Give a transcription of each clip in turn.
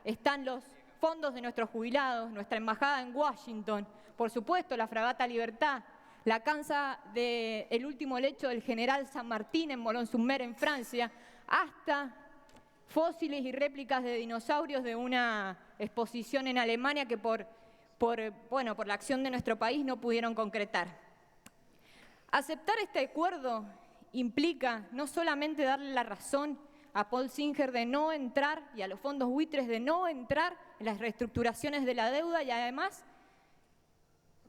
están los fondos de nuestros jubilados, nuestra embajada en Washington, por supuesto la fragata Libertad, la cansa del último lecho del general San Martín en Boulogne-sur-Mer en Francia, hasta fósiles y réplicas de dinosaurios de una exposición en Alemania que por la acción de nuestro país no pudieron concretar. Aceptar este acuerdo implica no solamente darle la razón a Paul Singer de no entrar y a los fondos buitres de no entrar en las reestructuraciones de la deuda y además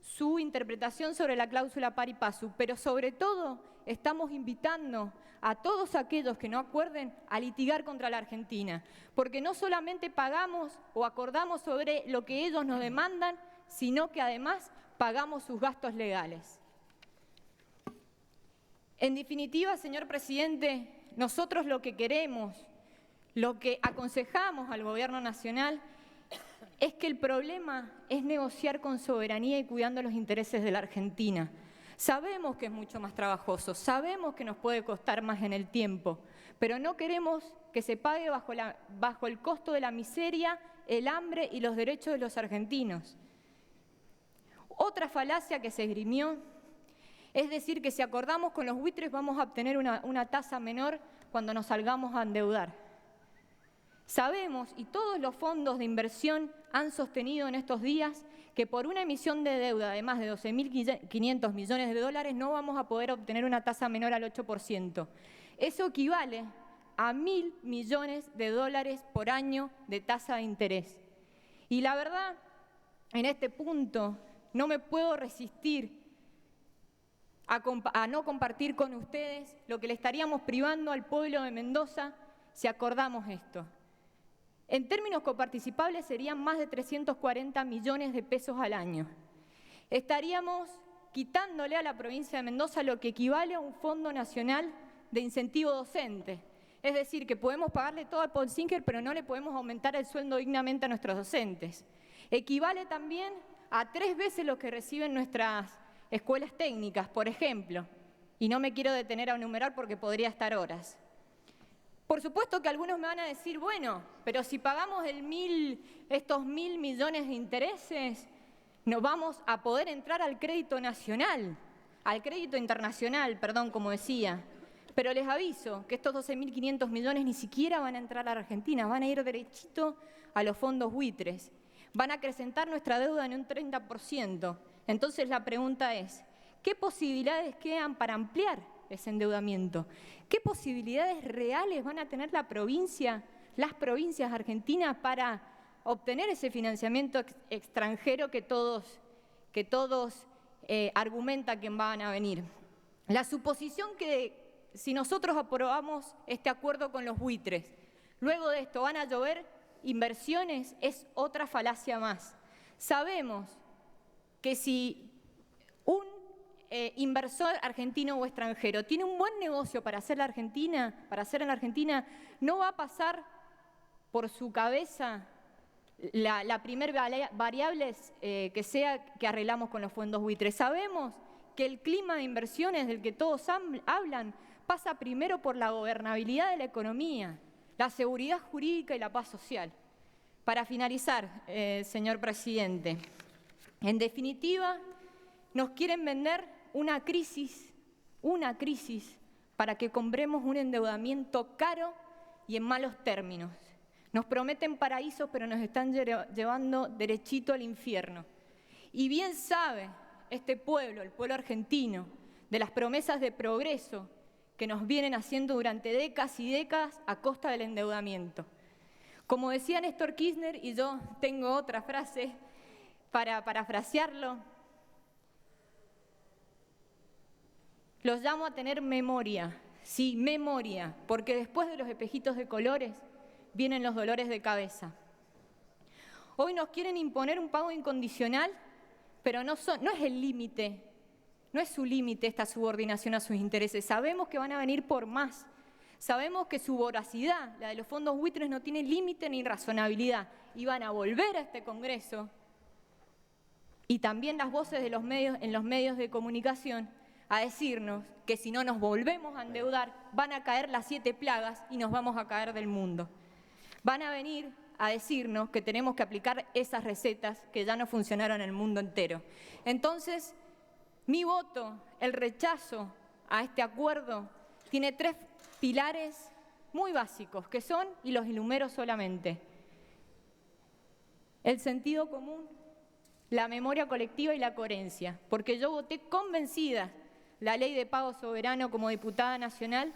su interpretación sobre la cláusula pari passu, pero sobre todo estamos invitando a todos aquellos que no acuerden a litigar contra la Argentina, porque no solamente pagamos o acordamos sobre lo que ellos nos demandan, sino que además pagamos sus gastos legales. En definitiva, señor presidente, nosotros lo que queremos, lo que aconsejamos al Gobierno Nacional es que el problema es negociar con soberanía y cuidando los intereses de la Argentina. Sabemos que es mucho más trabajoso, sabemos que nos puede costar más en el tiempo, pero no queremos que se pague bajo el costo de la miseria, el hambre y los derechos de los argentinos. Otra falacia que se esgrimió es decir que si acordamos con los buitres vamos a obtener una tasa menor cuando nos salgamos a endeudar. Sabemos, y todos los fondos de inversión han sostenido en estos días, que por una emisión de deuda de más de 12.500 millones de dólares no vamos a poder obtener una tasa menor al 8%. Eso equivale a 1.000 millones de dólares por año de tasa de interés. Y la verdad, en este punto, no me puedo resistir a no compartir con ustedes lo que le estaríamos privando al pueblo de Mendoza si acordamos esto. En términos coparticipables serían más de 340 millones de pesos al año. Estaríamos quitándole a la provincia de Mendoza lo que equivale a un Fondo Nacional de Incentivo Docente. Es decir, que podemos pagarle todo a Paul Singer, pero no le podemos aumentar el sueldo dignamente a nuestros docentes. Equivale también a 3 veces lo que reciben nuestras escuelas técnicas, por ejemplo. Y no me quiero detener a enumerar porque podría estar horas. Por supuesto que algunos me van a decir, bueno, pero si pagamos estos 1.000 millones de intereses, no vamos a poder entrar al crédito nacional, al crédito internacional, perdón, como decía. Pero les aviso que estos 12.500 millones ni siquiera van a entrar a la Argentina, van a ir derechito a los fondos buitres. Van a acrecentar nuestra deuda en un 30%. Entonces la pregunta es, ¿qué posibilidades quedan para ampliar ese endeudamiento? ¿Qué posibilidades reales van a tener las provincias argentinas para obtener ese financiamiento extranjero que todos argumentan que van a venir? La suposición que si nosotros aprobamos este acuerdo con los buitres, luego de esto van a llover inversiones, es otra falacia más. Sabemos que si un inversor argentino o extranjero tiene un buen negocio para hacer en la Argentina, no va a pasar por su cabeza la primer variable que sea que arreglamos con los fondos buitres. Sabemos que el clima de inversiones del que todos hablan pasa primero por la gobernabilidad de la economía, la seguridad jurídica y la paz social. Para finalizar, señor presidente, en definitiva, nos quieren vender una crisis para que compremos un endeudamiento caro y en malos términos. Nos prometen paraísos, pero nos están llevando derechito al infierno. Y bien sabe este pueblo, el pueblo argentino, de las promesas de progreso que nos vienen haciendo durante décadas y décadas a costa del endeudamiento. Como decía Néstor Kirchner, y yo tengo otra frase para parafrasearlo, los llamo a tener memoria, sí, memoria, porque después de los espejitos de colores vienen los dolores de cabeza. Hoy nos quieren imponer un pago incondicional, pero no es el límite, no es su límite esta subordinación a sus intereses. Sabemos que van a venir por más. Sabemos que su voracidad, la de los fondos buitres, no tiene límite ni razonabilidad y van a volver a este Congreso y también las voces de en los medios de comunicación a decirnos que si no nos volvemos a endeudar van a caer las 7 plagas y nos vamos a caer del mundo. Van a venir a decirnos que tenemos que aplicar esas recetas que ya no funcionaron en el mundo entero. Entonces, mi voto, el rechazo a este acuerdo, tiene 3 pilares muy básicos, que son, y los enumero solamente: el sentido común, la memoria colectiva y la coherencia, porque yo voté convencida la Ley de Pago Soberano como diputada nacional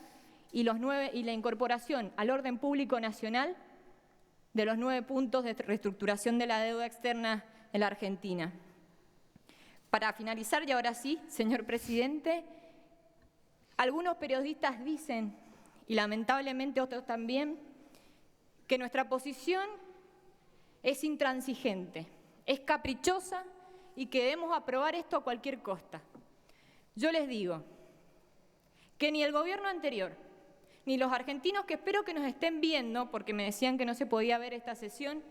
y la incorporación al orden público nacional de los 9 puntos de reestructuración de la deuda externa en la Argentina. Para finalizar, y ahora sí, señor presidente, algunos periodistas dicen, y lamentablemente otros también, que nuestra posición es intransigente, es caprichosa y que debemos aprobar esto a cualquier costa. Yo les digo que ni el gobierno anterior, ni los argentinos que espero que nos estén viendo, porque me decían que no se podía ver esta sesión,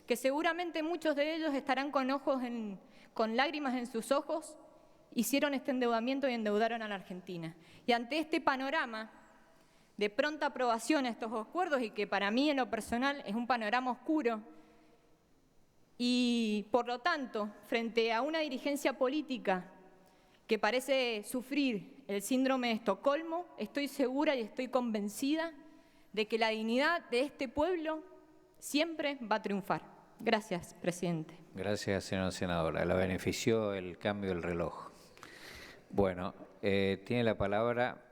que seguramente muchos de ellos estarán con lágrimas en sus ojos, hicieron este endeudamiento y endeudaron a la Argentina. Y ante este panorama de pronta aprobación a estos acuerdos, y que para mí en lo personal es un panorama oscuro, y por lo tanto, frente a una dirigencia política que parece sufrir el síndrome de Estocolmo, estoy segura y estoy convencida de que la dignidad de este pueblo siempre va a triunfar. Gracias, presidente. Gracias, señora senadora. La benefició el cambio del reloj. Bueno, tiene la palabra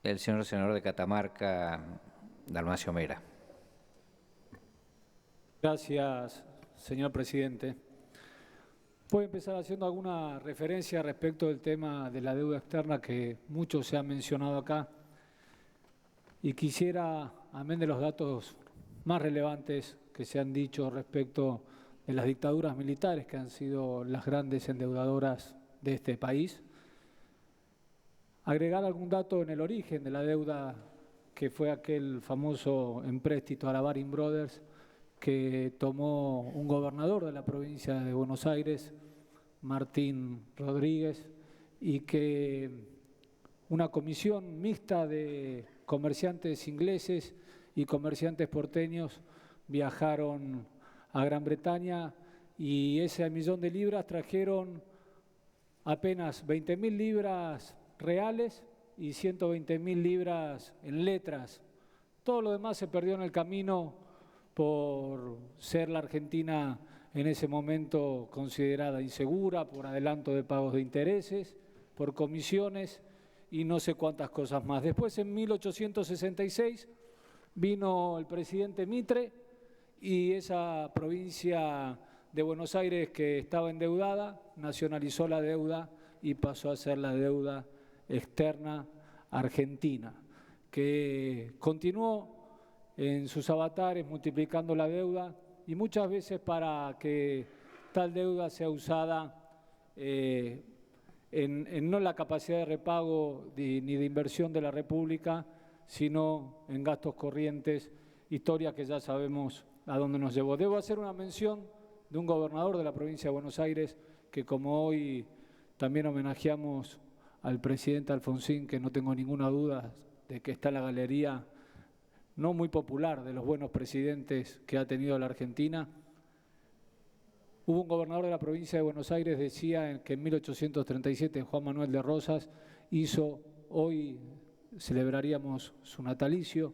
el señor senador de Catamarca, Dalmacio Mera. Gracias, señor presidente. Voy a empezar haciendo alguna referencia respecto del tema de la deuda externa que mucho se ha mencionado acá. Y quisiera, amén de los datos más relevantes que se han dicho respecto de las dictaduras militares que han sido las grandes endeudadoras de este país, agregar algún dato en el origen de la deuda, que fue aquel famoso empréstito a la Baring Brothers que tomó un gobernador de la provincia de Buenos Aires, Martín Rodríguez, y que una comisión mixta de comerciantes ingleses y comerciantes porteños viajaron a Gran Bretaña, y ese millón de libras trajeron apenas 20.000 libras reales y 120.000 libras en letras. Todo lo demás se perdió en el camino por ser la Argentina en ese momento considerada insegura, por adelanto de pagos de intereses, por comisiones y no sé cuántas cosas más. Después, en 1866, vino el presidente Mitre y esa provincia de Buenos Aires que estaba endeudada nacionalizó la deuda y pasó a ser la deuda externa argentina, que continuó en sus avatares multiplicando la deuda, y muchas veces para que tal deuda sea usada en no la capacidad de repago ni de inversión de la República, sino en gastos corrientes, historia que ya sabemos a dónde nos llevó. Debo hacer una mención de un gobernador de la provincia de Buenos Aires que, como hoy también homenajeamos al presidente Alfonsín, que no tengo ninguna duda de que está en la galería no muy popular de los buenos presidentes que ha tenido la Argentina. Hubo un gobernador de la provincia de Buenos Aires, decía que en 1837, Juan Manuel de Rosas, hoy celebraríamos su natalicio,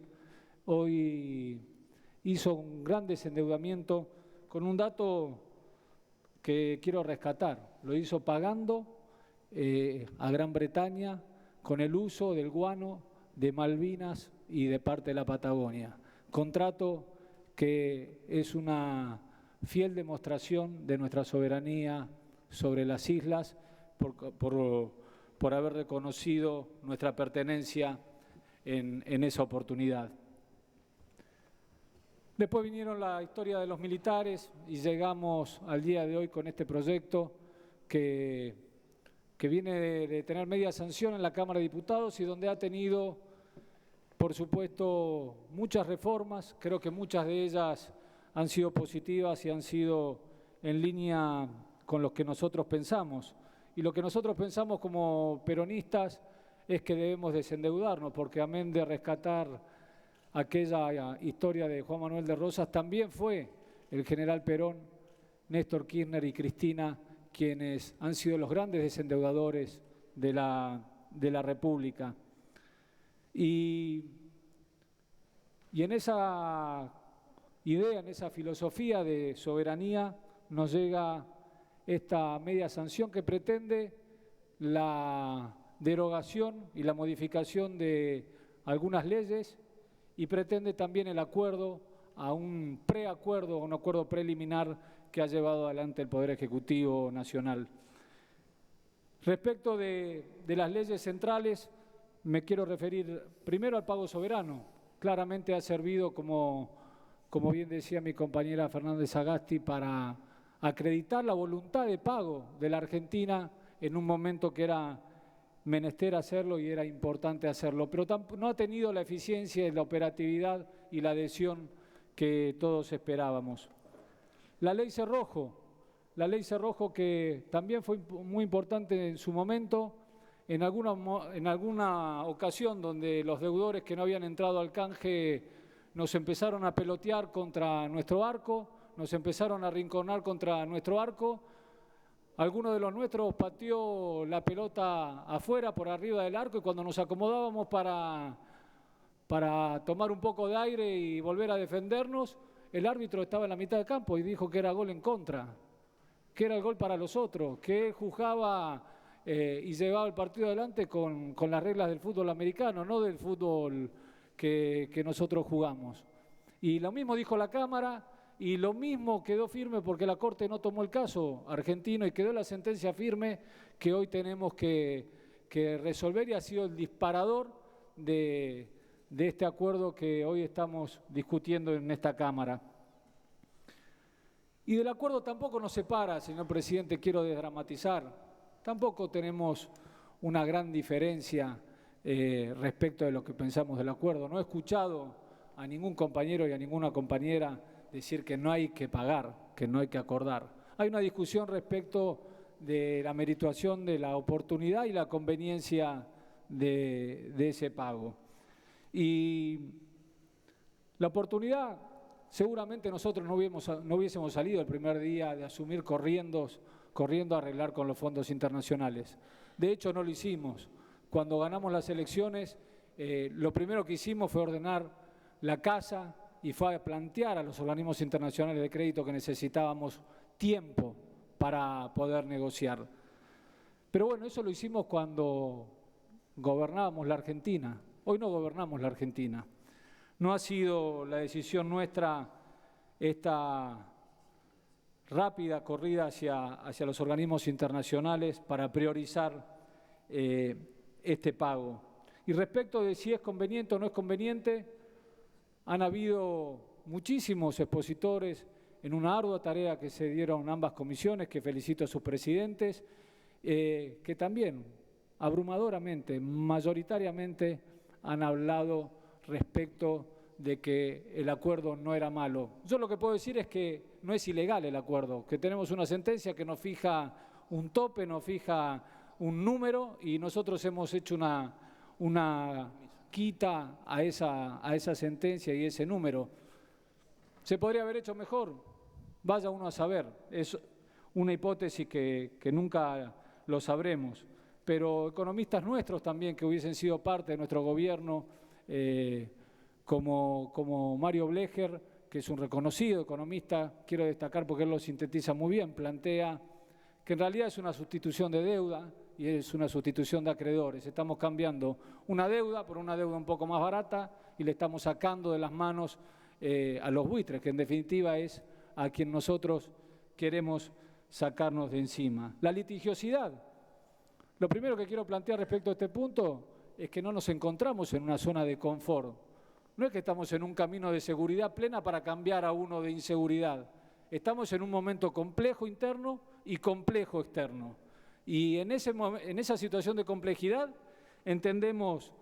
hoy hizo un gran desendeudamiento con un dato que quiero rescatar. Lo hizo pagando a Gran Bretaña con el uso del guano de Malvinas y de parte de la Patagonia. Contrato que es una fiel demostración de nuestra soberanía sobre las islas por haber reconocido nuestra pertenencia en esa oportunidad. Después vinieron la historia de los militares y llegamos al día de hoy con este proyecto que viene de tener media sanción en la Cámara de Diputados y donde ha tenido, por supuesto, muchas reformas. Creo que muchas de ellas han sido positivas y han sido en línea con lo que nosotros pensamos. Y lo que nosotros pensamos como peronistas es que debemos desendeudarnos, porque amén de rescatar aquella historia de Juan Manuel de Rosas, también fue el general Perón, Néstor Kirchner y Cristina quienes han sido los grandes desendeudadores de la República. Y en esa idea, en esa filosofía de soberanía, nos llega esta media sanción que pretende la derogación y la modificación de algunas leyes y pretende también el acuerdo a un preacuerdo, a un acuerdo preliminar que ha llevado adelante el Poder Ejecutivo Nacional. Respecto de las leyes centrales, me quiero referir primero al pago soberano. Claramente ha servido, como bien decía mi compañera Fernández Sagasti, para acreditar la voluntad de pago de la Argentina en un momento que era menester hacerlo y era importante hacerlo, pero no ha tenido la eficiencia, la operatividad y la adhesión que todos esperábamos. La ley Cerrojo que también fue muy importante en su momento, en alguna ocasión donde los deudores que no habían entrado al canje nos empezaron a pelotear contra nuestro arco, nos empezaron a arrinconar contra nuestro arco. Alguno de los nuestros pateó la pelota afuera, por arriba del arco, y cuando nos acomodábamos para tomar un poco de aire y volver a defendernos, el árbitro estaba en la mitad del campo y dijo que era gol en contra, que era el gol para los otros, que él juzgaba y llevaba el partido adelante con las reglas del fútbol americano, no del fútbol que nosotros jugamos. Y lo mismo dijo la Cámara, y lo mismo quedó firme porque la Corte no tomó el caso argentino y quedó la sentencia firme que hoy tenemos que resolver, y ha sido el disparador de este acuerdo que hoy estamos discutiendo en esta Cámara. Y del acuerdo tampoco nos separa, señor presidente, quiero desdramatizar, tampoco tenemos una gran diferencia respecto de lo que pensamos del acuerdo. No he escuchado a ningún compañero y a ninguna compañera decir que no hay que pagar, que no hay que acordar. Hay una discusión respecto de la merituación de la oportunidad y la conveniencia de ese pago. Y la oportunidad, seguramente nosotros no hubiésemos salido el primer día de asumir corriendo a arreglar con los fondos internacionales. De hecho, no lo hicimos. Cuando ganamos las elecciones, lo primero que hicimos fue ordenar la casa y fue a plantear a los organismos internacionales de crédito que necesitábamos tiempo para poder negociar. Pero bueno, eso lo hicimos cuando gobernábamos la Argentina. Hoy no gobernamos la Argentina. No ha sido la decisión nuestra esta rápida corrida hacia los organismos internacionales para priorizar este pago. Y respecto de si es conveniente o no es conveniente, han habido muchísimos expositores en una ardua tarea que se dieron ambas comisiones, que felicito a sus presidentes, que también abrumadoramente, mayoritariamente han hablado respecto de que el acuerdo no era malo. Yo lo que puedo decir es que no es ilegal el acuerdo, que tenemos una sentencia que nos fija un tope, nos fija un número, y nosotros hemos hecho una quita a esa sentencia y ese número. ¿Se podría haber hecho mejor? Vaya uno a saber. Es una hipótesis que nunca lo sabremos. Pero economistas nuestros también que hubiesen sido parte de nuestro gobierno, como Mario Blecher, que es un reconocido economista, quiero destacar porque él lo sintetiza muy bien, plantea que en realidad es una sustitución de deuda y es una sustitución de acreedores. Estamos cambiando una deuda por una deuda un poco más barata y le estamos sacando de las manos a los buitres, que en definitiva es a quien nosotros queremos sacarnos de encima. La litigiosidad. Lo primero que quiero plantear respecto a este punto es que no nos encontramos en una zona de confort. No es que estamos en un camino de seguridad plena para cambiar a uno de inseguridad. Estamos en un momento complejo interno y complejo externo. Y en esa situación de complejidad entendemos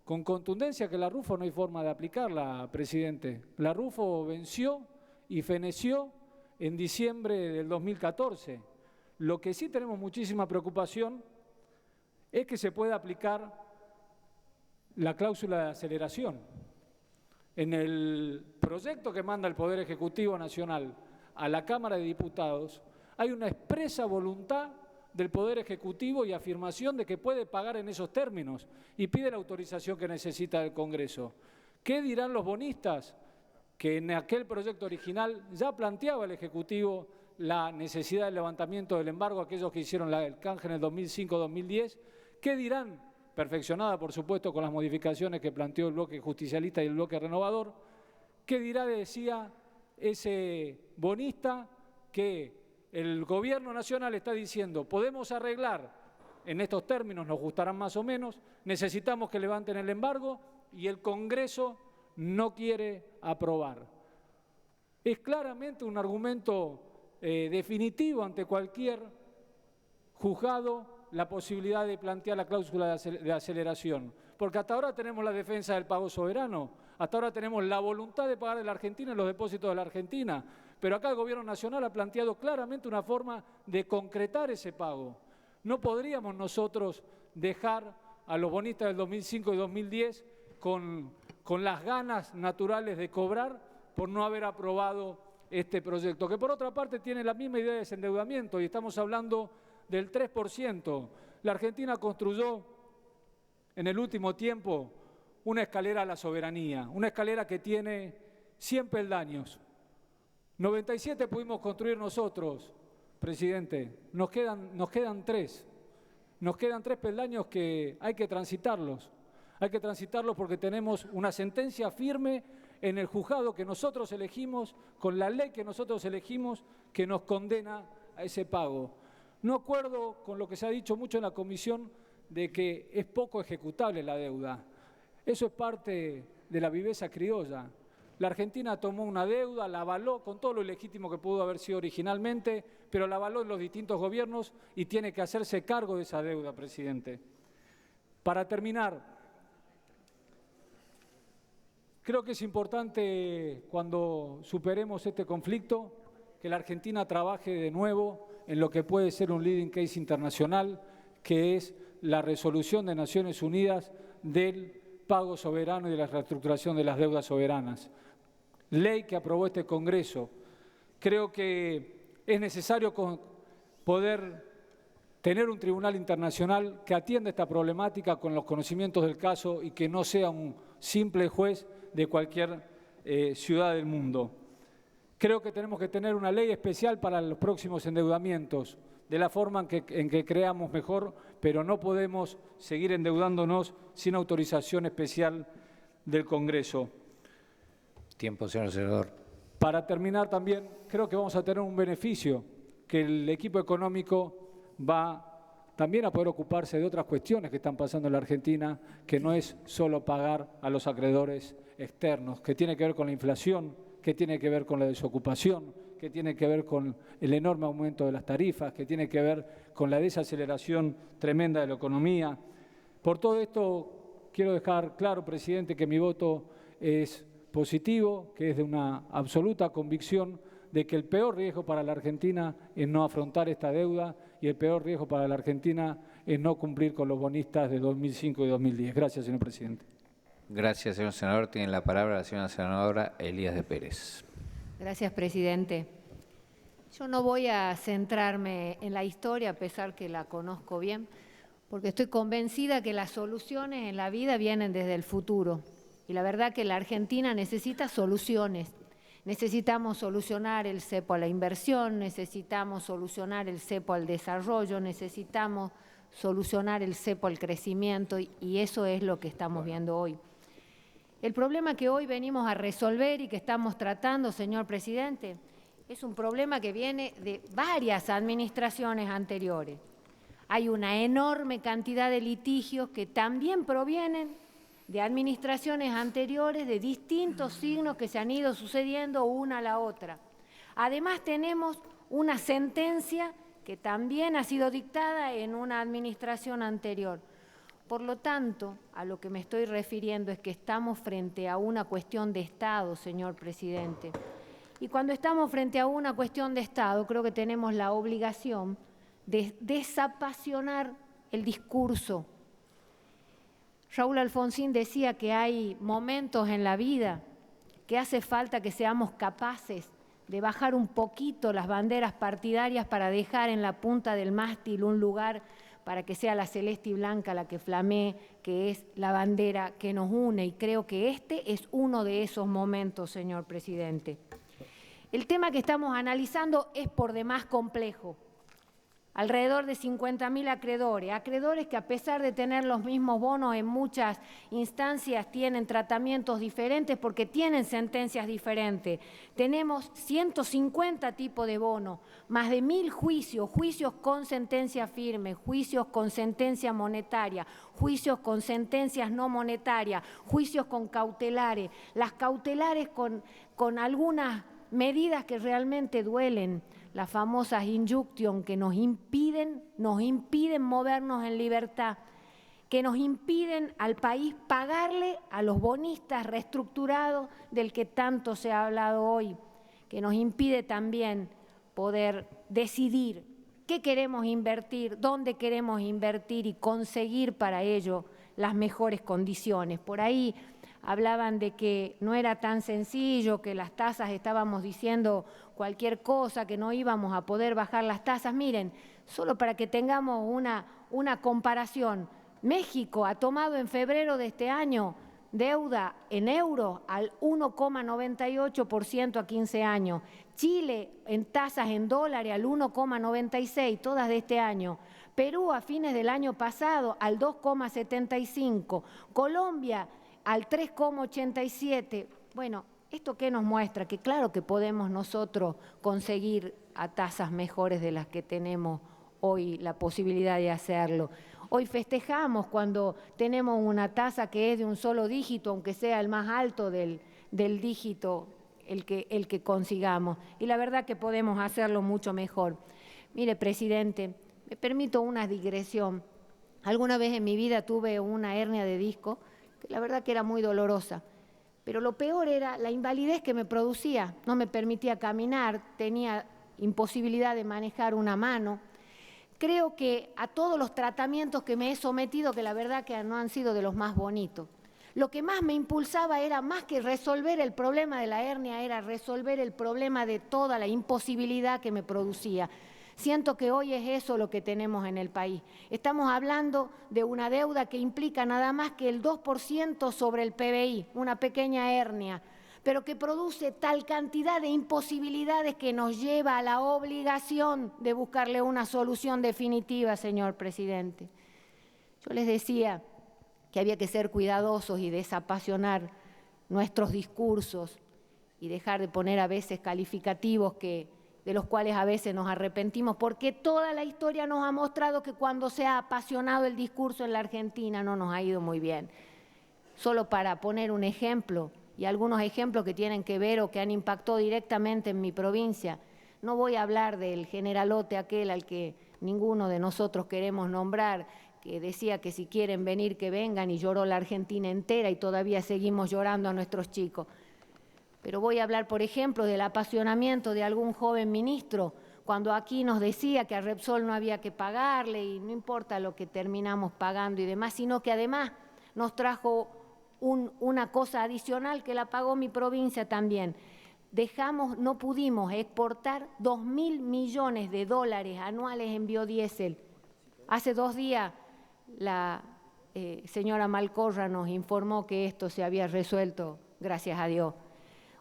con contundencia que la RUFO no hay forma de aplicarla, presidente. La RUFO venció y feneció en diciembre del 2014. Lo que sí tenemos muchísima preocupación es que se pueda aplicar la cláusula de aceleración. En el proyecto que manda el Poder Ejecutivo Nacional a la Cámara de Diputados, hay una expresa voluntad del Poder Ejecutivo y afirmación de que puede pagar en esos términos y pide la autorización que necesita del Congreso. ¿Qué dirán los bonistas? Que en aquel proyecto original ya planteaba el Ejecutivo la necesidad del levantamiento del embargo, aquellos que hicieron el canje en el 2005-2010. ¿Qué dirán? Perfeccionada, por supuesto, con las modificaciones que planteó el bloque justicialista y el bloque renovador. ¿Qué dirá, decía ese bonista, que el Gobierno Nacional está diciendo, podemos arreglar en estos términos, nos gustarán más o menos, necesitamos que levanten el embargo y el Congreso no quiere aprobar? Es claramente un argumento definitivo ante cualquier juzgado la posibilidad de plantear la cláusula de aceleración, porque hasta ahora tenemos la defensa del pago soberano, hasta ahora tenemos la voluntad de pagar de la Argentina en los depósitos de la Argentina, pero acá el Gobierno Nacional ha planteado claramente una forma de concretar ese pago. No podríamos nosotros dejar a los bonistas del 2005 y 2010 con las ganas naturales de cobrar por no haber aprobado este proyecto, que por otra parte tiene la misma idea de desendeudamiento y estamos hablando del 3%. La Argentina construyó en el último tiempo una escalera a la soberanía, una escalera que tiene 100 peldaños. 97 pudimos construir nosotros, presidente, nos quedan 3. Nos quedan 3 peldaños que hay que transitarlos. Hay que transitarlos porque tenemos una sentencia firme en el juzgado que nosotros elegimos, con la ley que nosotros elegimos, que nos condena a ese pago. No acuerdo con lo que se ha dicho mucho en la comisión de que es poco ejecutable la deuda. Eso es parte de la viveza criolla. La Argentina tomó una deuda, la avaló con todo lo ilegítimo que pudo haber sido originalmente, pero la avaló en los distintos gobiernos y tiene que hacerse cargo de esa deuda, presidente. Para terminar, creo que es importante, cuando superemos este conflicto, que la Argentina trabaje de nuevo en lo que puede ser un leading case internacional, que es la resolución de Naciones Unidas del pago soberano y de la reestructuración de las deudas soberanas. Ley que aprobó este Congreso. Creo que es necesario poder tener un tribunal internacional que atienda esta problemática con los conocimientos del caso y que no sea un simple juez de cualquier ciudad del mundo. Creo que tenemos que tener una ley especial para los próximos endeudamientos, de la forma en que creamos mejor, pero no podemos seguir endeudándonos sin autorización especial del Congreso. Tiempo, señor senador. Para terminar también, creo que vamos a tener un beneficio, que el equipo económico va también a poder ocuparse de otras cuestiones que están pasando en la Argentina, que no es solo pagar a los acreedores externos, que tiene que ver con la inflación, que tiene que ver con la desocupación, que tiene que ver con el enorme aumento de las tarifas, que tiene que ver con la desaceleración tremenda de la economía. Por todo esto, quiero dejar claro, presidente, que mi voto es positivo, que es de una absoluta convicción de que el peor riesgo para la Argentina es no afrontar esta deuda y el peor riesgo para la Argentina es no cumplir con los bonistas de 2005 y 2010. Gracias, señor presidente. Gracias, señor senador. Tiene la palabra la señora senadora Elías de Pérez. Gracias, presidente. Yo no voy a centrarme en la historia, a pesar que la conozco bien, porque estoy convencida que las soluciones en la vida vienen desde el futuro. Y la verdad que la Argentina necesita soluciones. Necesitamos solucionar el cepo a la inversión, necesitamos solucionar el cepo al desarrollo, necesitamos solucionar el cepo al crecimiento y eso es lo que estamos viendo hoy. El problema que hoy venimos a resolver y que estamos tratando, señor presidente, es un problema que viene de varias administraciones anteriores. Hay una enorme cantidad de litigios que también provienen de administraciones anteriores de distintos signos que se han ido sucediendo una a la otra. Además tenemos una sentencia que también ha sido dictada en una administración anterior. Por lo tanto, a lo que me estoy refiriendo es que estamos frente a una cuestión de Estado, señor presidente. Y cuando estamos frente a una cuestión de Estado, creo que tenemos la obligación de desapasionar el discurso. Raúl Alfonsín decía que hay momentos en la vida que hace falta que seamos capaces de bajar un poquito las banderas partidarias para dejar en la punta del mástil un lugar para que sea la celeste y blanca la que flamee, que es la bandera que nos une. Y creo que este es uno de esos momentos, señor presidente. El tema que estamos analizando es por demás complejo. Alrededor de 50.000 acreedores que a pesar de tener los mismos bonos en muchas instancias tienen tratamientos diferentes porque tienen sentencias diferentes. Tenemos 150 tipos de bonos, más de 1.000 juicios, juicios con sentencia firme, juicios con sentencia monetaria, juicios con sentencias no monetarias, juicios con cautelares, las cautelares con algunas medidas que realmente duelen, las famosas injunction que nos impiden movernos en libertad, que nos impiden al país pagarle a los bonistas reestructurados del que tanto se ha hablado hoy, que nos impide también poder decidir qué queremos invertir, dónde queremos invertir y conseguir para ello las mejores condiciones. Por ahí hablaban de que no era tan sencillo, que las tasas estábamos diciendo cualquier cosa, que no íbamos a poder bajar las tasas. Miren, solo para que tengamos una comparación, México ha tomado en febrero de este año deuda en euros al 1,98% a 15 años. Chile en tasas en dólares al 1,96%, todas de este año. Perú a fines del año pasado al 2,75%. Colombia al 3,87%. Bueno, ¿esto qué nos muestra? Que claro que podemos nosotros conseguir a tasas mejores de las que tenemos hoy la posibilidad de hacerlo. Hoy festejamos cuando tenemos una tasa que es de un solo dígito, aunque sea el más alto del dígito el que consigamos. Y la verdad que podemos hacerlo mucho mejor. Mire, presidente, me permito una digresión. Alguna vez en mi vida tuve una hernia de disco, que la verdad que era muy dolorosa. Pero lo peor era la invalidez que me producía. No me permitía caminar, tenía imposibilidad de manejar una mano. Creo que a todos los tratamientos que me he sometido, que la verdad que no han sido de los más bonitos, lo que más me impulsaba era, más que resolver el problema de la hernia, era resolver el problema de toda la imposibilidad que me producía. Siento que hoy es eso lo que tenemos en el país. Estamos hablando de una deuda que implica nada más que el 2% sobre el PBI, una pequeña hernia, pero que produce tal cantidad de imposibilidades que nos lleva a la obligación de buscarle una solución definitiva, señor presidente. Yo les decía que había que ser cuidadosos y desapasionar nuestros discursos y dejar de poner a veces calificativos de los cuales a veces nos arrepentimos, porque toda la historia nos ha mostrado que cuando se ha apasionado el discurso en la Argentina no nos ha ido muy bien. Solo para poner un ejemplo, y algunos ejemplos que tienen que ver o que han impactado directamente en mi provincia, no voy a hablar del generalote aquel al que ninguno de nosotros queremos nombrar, que decía que si quieren venir, que vengan, y lloró la Argentina entera y todavía seguimos llorando a nuestros chicos. Pero voy a hablar, por ejemplo, del apasionamiento de algún joven ministro, cuando aquí nos decía que a Repsol no había que pagarle y no importa lo que terminamos pagando y demás, sino que además nos trajo una cosa adicional que la pagó mi provincia también. No pudimos exportar 2.000 millones de dólares anuales en biodiesel. Hace 2 días la señora Malcorra nos informó que esto se había resuelto, gracias a Dios.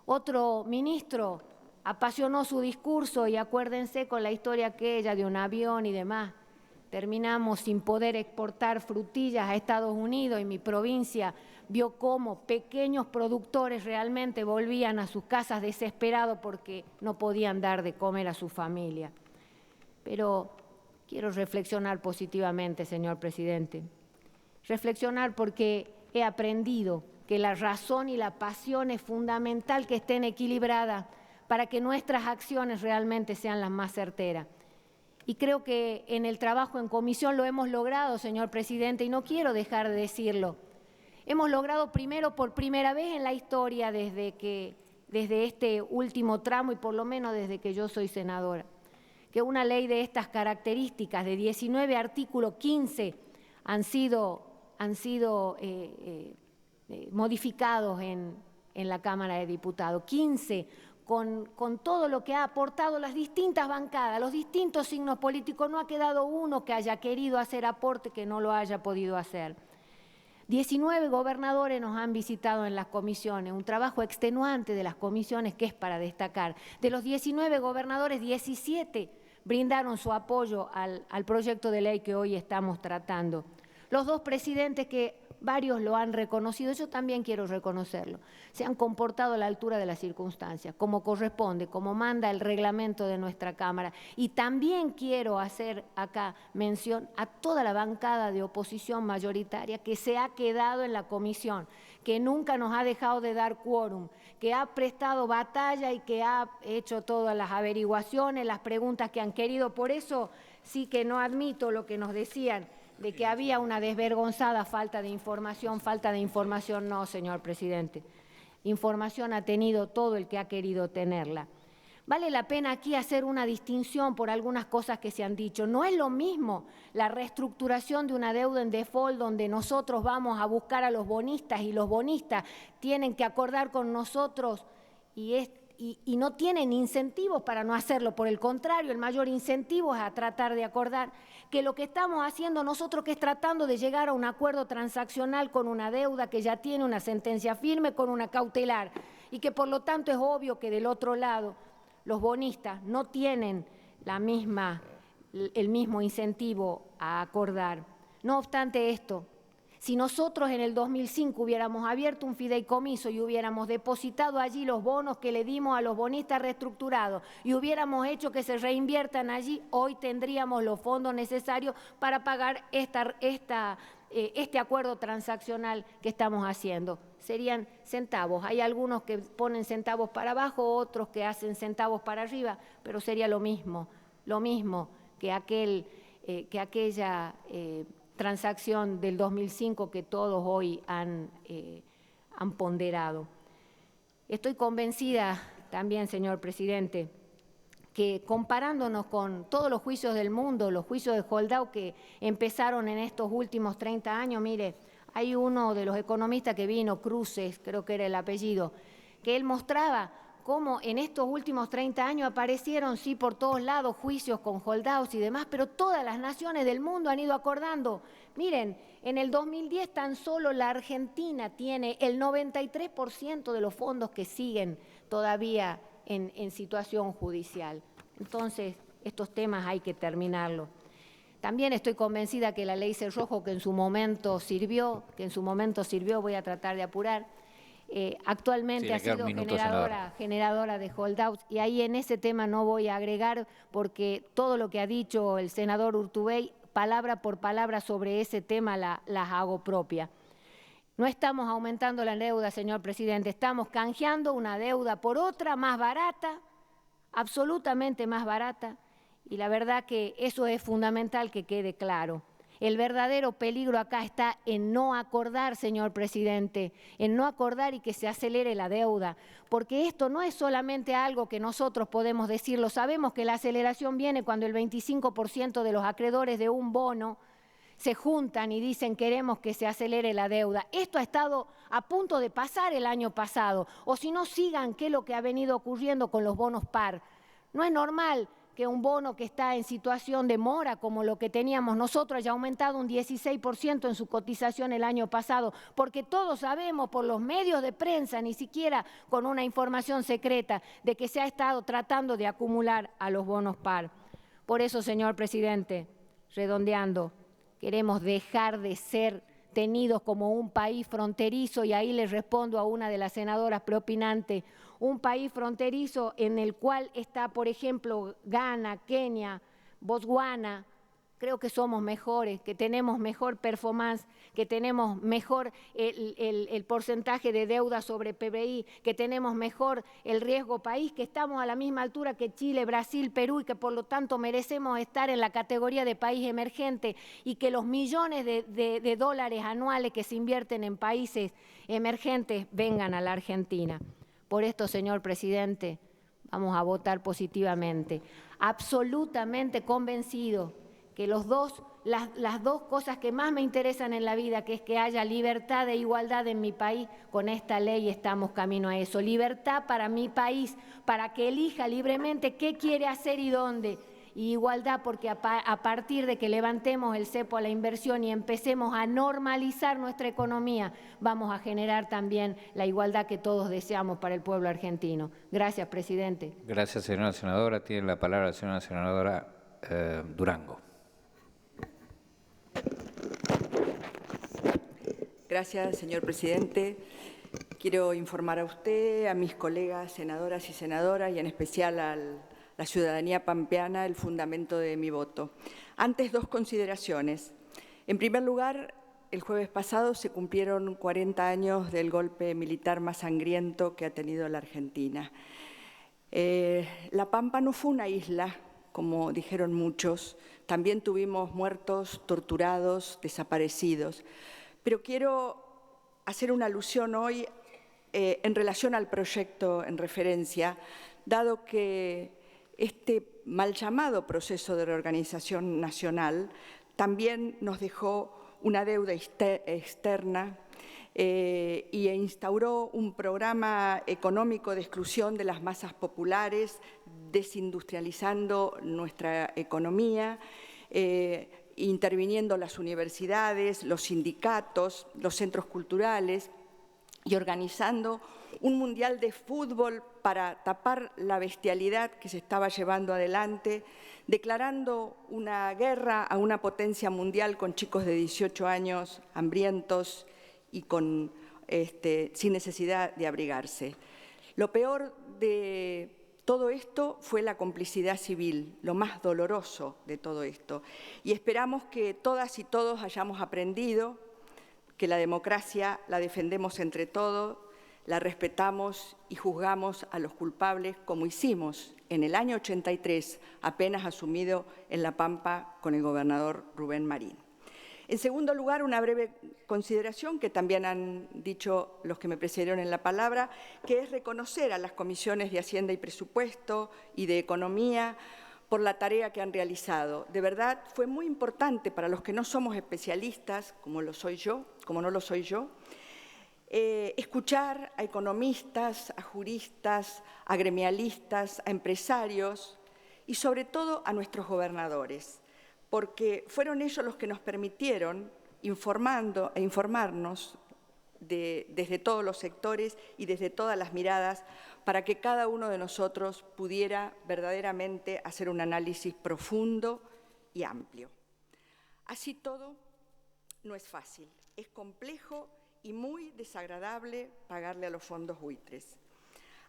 Otro ministro apasionó su discurso y acuérdense con la historia aquella de un avión y demás. Terminamos sin poder exportar frutillas a Estados Unidos y mi provincia vio cómo pequeños productores realmente volvían a sus casas desesperados porque no podían dar de comer a su familia. Pero quiero reflexionar positivamente, señor presidente. Reflexionar porque he aprendido que la razón y la pasión es fundamental que estén equilibradas para que nuestras acciones realmente sean las más certeras. Y creo que en el trabajo en comisión lo hemos logrado, señor presidente, y no quiero dejar de decirlo. Hemos logrado primero, por primera vez en la historia, desde este último tramo y por lo menos desde que yo soy senadora, que una ley de estas características, de 19 artículos, 15 han sido modificados en en la Cámara de Diputados, 15 con todo lo que ha aportado las distintas bancadas, los distintos signos políticos, no ha quedado uno que haya querido hacer aporte que no lo haya podido hacer. 19 gobernadores nos han visitado en las comisiones, un trabajo extenuante de las comisiones que es para destacar. De los 19 gobernadores, 17 brindaron su apoyo al proyecto de ley que hoy estamos tratando. Los dos presidentes que varios lo han reconocido, yo también quiero reconocerlo, se han comportado a la altura de las circunstancias, como corresponde, como manda el reglamento de nuestra Cámara. Y también quiero hacer acá mención a toda la bancada de oposición mayoritaria que se ha quedado en la comisión, que nunca nos ha dejado de dar quórum, que ha prestado batalla y que ha hecho todas las averiguaciones, las preguntas que han querido. Por eso sí que no admito lo que nos decían, de que había una desvergonzada falta de información no, señor presidente. Información ha tenido todo el que ha querido tenerla. Vale la pena aquí hacer una distinción por algunas cosas que se han dicho. No es lo mismo la reestructuración de una deuda en default donde nosotros vamos a buscar a los bonistas y los bonistas tienen que acordar con nosotros y no tienen incentivos para no hacerlo. Por el contrario, el mayor incentivo es a tratar de acordar, que lo que estamos haciendo nosotros, que es tratando de llegar a un acuerdo transaccional con una deuda que ya tiene una sentencia firme, con una cautelar, y que por lo tanto es obvio que del otro lado los bonistas no tienen el mismo incentivo a acordar. No obstante esto, si nosotros en el 2005 hubiéramos abierto un fideicomiso y hubiéramos depositado allí los bonos que le dimos a los bonistas reestructurados y hubiéramos hecho que se reinviertan allí, hoy tendríamos los fondos necesarios para pagar este acuerdo transaccional que estamos haciendo. Serían centavos. Hay algunos que ponen centavos para abajo, otros que hacen centavos para arriba, pero sería lo mismo que aquella transacción del 2005 que todos hoy han ponderado. Estoy convencida también, señor presidente, que comparándonos con todos los juicios del mundo, los juicios de Holdow que empezaron en estos últimos 30 años, mire, hay uno de los economistas que vino, Cruces, creo que era el apellido, que él mostraba cómo en estos últimos 30 años aparecieron, sí, por todos lados juicios con holdados y demás, pero todas las naciones del mundo han ido acordando. Miren, en el 2010 tan solo la Argentina tiene el 93% de los fondos que siguen todavía en situación judicial. Entonces, estos temas hay que terminarlos. También estoy convencida que la ley Cerrojo, que en su momento sirvió, voy a tratar de apurar, actualmente ha sido generadora de holdouts, y ahí en ese tema no voy a agregar porque todo lo que ha dicho el senador Urtubey, palabra por palabra sobre ese tema las hago propia. No estamos aumentando la deuda, señor presidente, estamos canjeando una deuda por otra más barata, absolutamente más barata, y la verdad que eso es fundamental que quede claro. El verdadero peligro acá está en no acordar, señor presidente, en no acordar y que se acelere la deuda, porque esto no es solamente algo que nosotros podemos decirlo. Sabemos que la aceleración viene cuando el 25% de los acreedores de un bono se juntan y dicen queremos que se acelere la deuda. Esto ha estado a punto de pasar el año pasado, o si no sigan qué es lo que ha venido ocurriendo con los bonos par. No es normal que un bono que está en situación de mora, como lo que teníamos nosotros, haya aumentado un 16% en su cotización el año pasado, porque todos sabemos por los medios de prensa, ni siquiera con una información secreta, de que se ha estado tratando de acumular a los bonos par. Por eso, señor presidente, redondeando, queremos dejar de ser tenidos como un país fronterizo, y ahí les respondo a una de las senadoras preopinantes, un país fronterizo en el cual está, por ejemplo, Ghana, Kenia, Botswana. Creo que somos mejores, que tenemos mejor performance, que tenemos mejor el porcentaje de deuda sobre PBI, que tenemos mejor el riesgo país, que estamos a la misma altura que Chile, Brasil, Perú, y que por lo tanto merecemos estar en la categoría de país emergente, y que los millones de dólares anuales que se invierten en países emergentes vengan a la Argentina. Por esto, señor presidente, vamos a votar positivamente, absolutamente convencido que los dos las dos cosas que más me interesan en la vida, que es que haya libertad e igualdad en mi país. Con esta ley estamos camino a eso. Libertad para mi país, para que elija libremente qué quiere hacer y dónde. Y igualdad porque a partir de que levantemos el cepo a la inversión y empecemos a normalizar nuestra economía, vamos a generar también la igualdad que todos deseamos para el pueblo argentino. Gracias, presidente. Gracias, señora senadora. Tiene la palabra la señora senadora Durango. Gracias, señor presidente. Quiero informar a usted, a mis colegas senadoras y senadoras, y en especial a la ciudadanía pampeana, el fundamento de mi voto. Antes, dos consideraciones. En primer lugar, el jueves pasado se cumplieron 40 años del golpe militar más sangriento que ha tenido la Argentina. La Pampa no fue una isla, como dijeron muchos. También tuvimos muertos, torturados, desaparecidos. Pero quiero hacer una alusión hoy en relación al proyecto en referencia, dado que este mal llamado proceso de reorganización nacional también nos dejó una deuda externa e instauró un programa económico de exclusión de las masas populares, desindustrializando nuestra economía, interviniendo las universidades, los sindicatos, los centros culturales y organizando un mundial de fútbol para tapar la bestialidad que se estaba llevando adelante, declarando una guerra a una potencia mundial con chicos de 18 años hambrientos y sin necesidad de abrigarse. Lo peor de todo esto fue la complicidad civil, lo más doloroso de todo esto. Y esperamos que todas y todos hayamos aprendido que la democracia la defendemos entre todos, la respetamos y juzgamos a los culpables como hicimos en el año 83, apenas asumido en La Pampa con el gobernador Rubén Marín. En segundo lugar, una breve consideración que también han dicho los que me precedieron en la palabra, que es reconocer a las comisiones de Hacienda y Presupuesto y de Economía por la tarea que han realizado. De verdad, fue muy importante para los que no somos especialistas, como no lo soy yo, escuchar a economistas, a juristas, a gremialistas, a empresarios y sobre todo a nuestros gobernadores, porque fueron ellos los que nos permitieron informarnos desde todos los sectores y desde todas las miradas para que cada uno de nosotros pudiera verdaderamente hacer un análisis profundo y amplio. Así todo, no es fácil, es complejo y muy desagradable pagarle a los fondos buitres.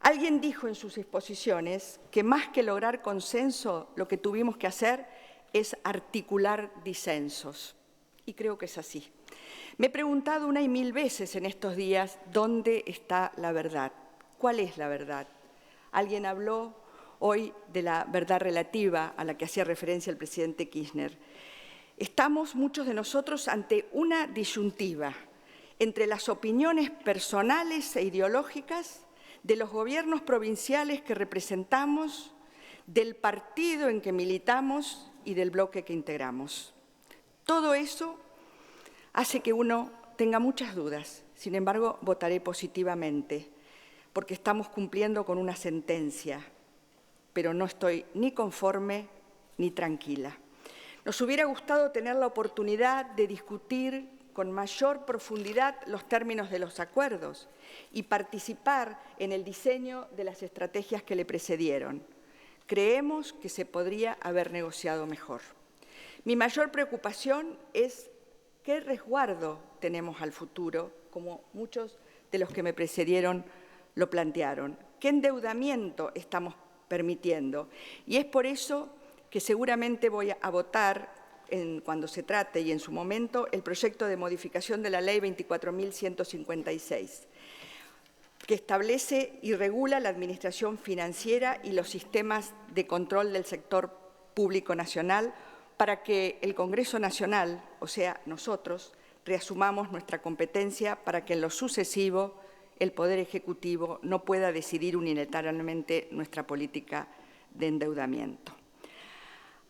Alguien dijo en sus exposiciones que más que lograr consenso, lo que tuvimos que hacer es articular disensos. Y creo que es así. Me he preguntado una y mil veces en estos días dónde está la verdad. ¿Cuál es la verdad? Alguien habló hoy de la verdad relativa a la que hacía referencia el presidente Kirchner. Estamos muchos de nosotros ante una disyuntiva entre las opiniones personales e ideológicas de los gobiernos provinciales que representamos, del partido en que militamos y del bloque que integramos. Todo eso hace que uno tenga muchas dudas. Sin embargo, votaré positivamente, porque estamos cumpliendo con una sentencia, pero no estoy ni conforme ni tranquila. Nos hubiera gustado tener la oportunidad de discutir con mayor profundidad los términos de los acuerdos y participar en el diseño de las estrategias que le precedieron. Creemos que se podría haber negociado mejor. Mi mayor preocupación es qué resguardo tenemos al futuro, como muchos de los que me precedieron lo plantearon. ¿Qué endeudamiento estamos permitiendo? Y es por eso que seguramente voy a votar cuando se trate y en su momento el proyecto de modificación de la Ley 24.156, que establece y regula la administración financiera y los sistemas de control del sector público nacional para que el Congreso Nacional, o sea, nosotros, reasumamos nuestra competencia para que en lo sucesivo el Poder Ejecutivo no pueda decidir unilateralmente nuestra política de endeudamiento.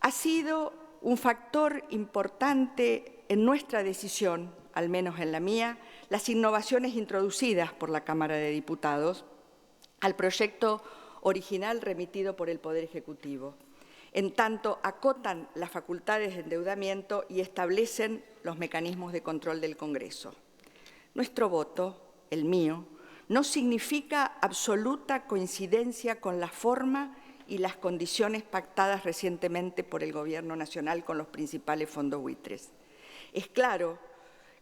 Ha sido un factor importante en nuestra decisión, al menos en la mía, las innovaciones introducidas por la Cámara de Diputados al proyecto original remitido por el Poder Ejecutivo, en tanto acotan las facultades de endeudamiento y establecen los mecanismos de control del Congreso. Nuestro voto, el mío, no significa absoluta coincidencia con la forma y las condiciones pactadas recientemente por el Gobierno Nacional con los principales fondos buitres. Es claro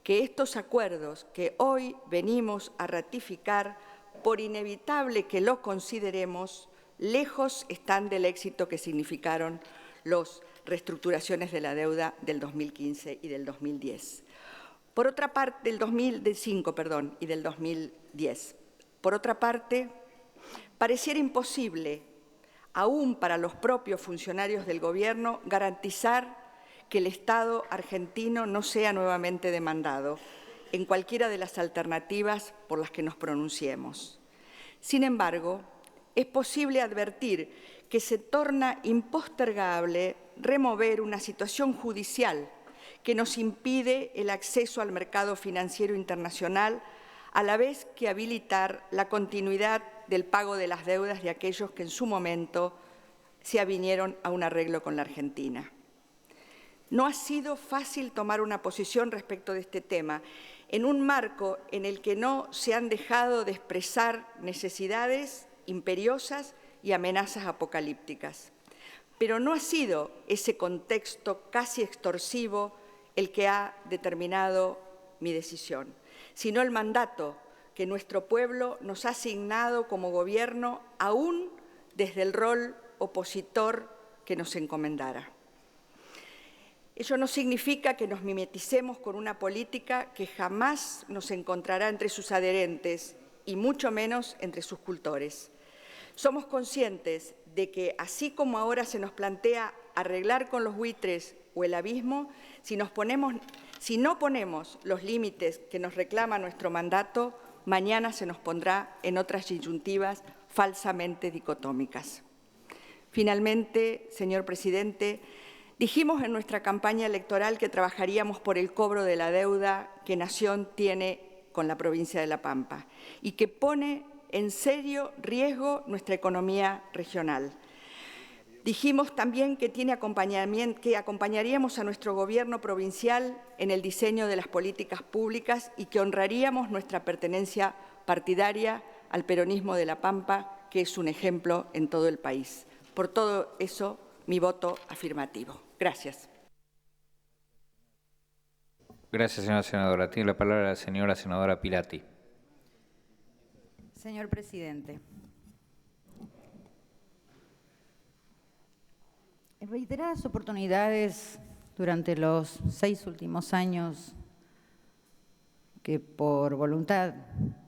que estos acuerdos que hoy venimos a ratificar, por inevitable que lo consideremos, lejos están del éxito que significaron las reestructuraciones de la deuda del 2015 y del 2010. Por otra parte, del 2005, perdón, y del 2010. Por otra parte, pareciera imposible, aún para los propios funcionarios del Gobierno, garantizar que el Estado argentino no sea nuevamente demandado en cualquiera de las alternativas por las que nos pronunciemos. Sin embargo, es posible advertir que se torna impostergable remover una situación judicial que nos impide el acceso al mercado financiero internacional, a la vez que habilitar la continuidad del pago de las deudas de aquellos que en su momento se avinieron a un arreglo con la Argentina. No ha sido fácil tomar una posición respecto de este tema, en un marco en el que no se han dejado de expresar necesidades imperiosas y amenazas apocalípticas. Pero no ha sido ese contexto casi extorsivo el que ha determinado mi decisión, sino el mandato que nuestro pueblo nos ha asignado como Gobierno, aún desde el rol opositor que nos encomendara. Ello no significa que nos mimeticemos con una política que jamás nos encontrará entre sus adherentes y mucho menos entre sus cultores. Somos conscientes de que, así como ahora se nos plantea arreglar con los buitres o el abismo, si no ponemos los límites que nos reclama nuestro mandato, mañana se nos pondrá en otras disyuntivas falsamente dicotómicas. Finalmente, señor presidente, dijimos en nuestra campaña electoral que trabajaríamos por el cobro de la deuda que Nación tiene con la provincia de La Pampa y que pone en serio riesgo nuestra economía regional. Dijimos también que acompañaríamos a nuestro Gobierno provincial en el diseño de las políticas públicas y que honraríamos nuestra pertenencia partidaria al peronismo de La Pampa, que es un ejemplo en todo el país. Por todo eso, mi voto afirmativo. Gracias. Gracias, señora senadora. Tiene la palabra la señora senadora Pilati. Señor presidente, en reiteradas oportunidades durante los 6 últimos años que por voluntad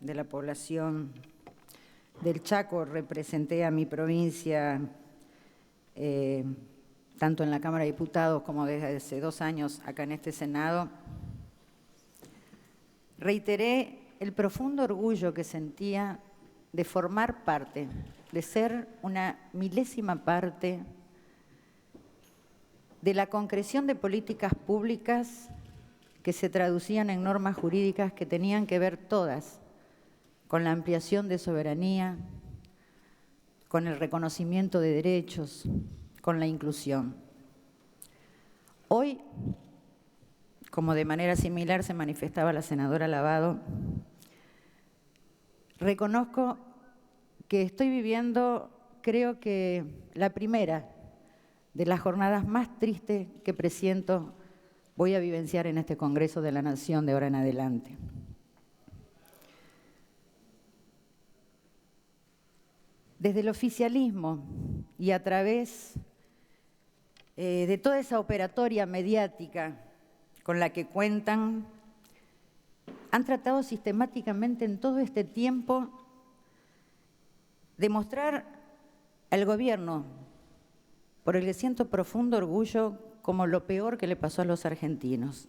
de la población del Chaco representé a mi provincia, tanto en la Cámara de Diputados como desde hace 2 años acá en este Senado, reiteré el profundo orgullo que sentía de formar parte, de ser una milésima parte de la concreción de políticas públicas que se traducían en normas jurídicas que tenían que ver todas con la ampliación de soberanía, con el reconocimiento de derechos, con la inclusión. Hoy, como de manera similar se manifestaba la senadora Lavado, reconozco que estoy viviendo, creo que la primera de las jornadas más tristes que presiento voy a vivenciar en este Congreso de la Nación de ahora en adelante. Desde el oficialismo y a través de toda esa operatoria mediática con la que cuentan, han tratado sistemáticamente en todo este tiempo de mostrar al Gobierno, por el que siento profundo orgullo, como lo peor que le pasó a los argentinos,